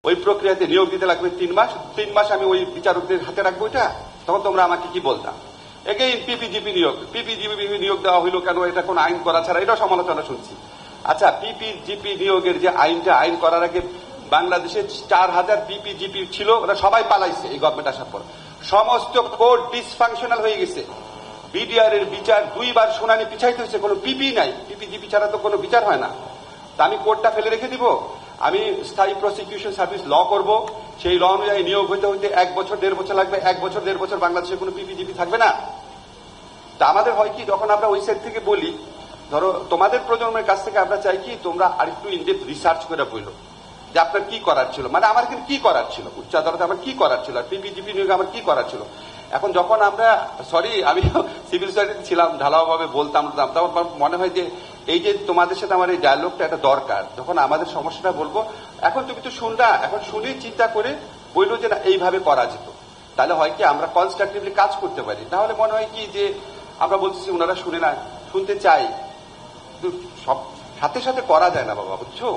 ওই প্রক্রিয়াতে নিয়োগ দিতে লাগবে 3 মাস। 3 মাস আমি ওই বিচারকদের হাতে রাখবো এটা, তখন তোমরা আমাকে কি বলতাম? এগেইন পিপিজিপি নিয়োগ দেওয়া হইলো কেন? এটা কোন আইন করা ছাড়া, এটা সমালোচনা শুনছি। আচ্ছা, পিপিজিপি নিয়োগের যে আইন করার আগে বাংলাদেশে 4000 পিপিজিপি ছিল, ওরা সবাই পালাইছে এই গভর্নমেন্ট আসার পর। সমস্ত কোর্ট ডিসফাংশনাল হয়ে গেছে। বিডিআর এর বিচার 2 বার শুনানি পিছাইতে হয়েছে, কোনো পিপি নাই। পিপিজিপি ছাড়া তো কোনো বিচার হয় না। তা আমি কোর্টটা ফেলে রেখে দিব? আমি স্থায়ী প্রসিকিউশন সার্ভিস ল করব, সেই ল অনুযায়ী নিয়োগ হইতে হইতে 1 বছর 1.5 বছর লাগবে। 1 বছর 1.5 বছর বাংলাদেশে কোনো পিপিজিপি থাকবে না। তা আমাদের হয় কি, যখন আমরা ওই সাইড থেকে বলি, ধরো তোমাদের প্রজন্মের কাছ থেকে আমরা চাই কি তোমরা আরেকটু ইনডেপথ রিসার্চ করে বললো যে আপনার কি করার ছিল, মানে আমার কিন্তু কি করার ছিল, উচ্চ আদালতে আমার কি করার ছিল, আর পিপিজিপি নিয়োগে আমার কি করার ছিল। এখন যখন আমরা আমি সিভিল সোসাইটিতে ছিলাম, ঢালাওভাবে বলতাম, তখন মনে হয় যে এই যে তোমাদের সাথে আমার এই ডায়ালগটা একটা দরকার। যখন আমাদের সমস্যাটা বলবো, এখন তুমি তো শুনলা, এখন শুনে চিন্তা করে বললো যে না এইভাবে করা যেত, তাহলে হয় কি আমরা কনস্ট্রাকটিভলি কাজ করতে পারি। তাহলে মনে হয় কি যে আমরা বলতেছি ওনারা শুনে না, শুনতে চাই, কিন্তু সব সাথে সাথে করা যায় না বাবা, বুঝছো?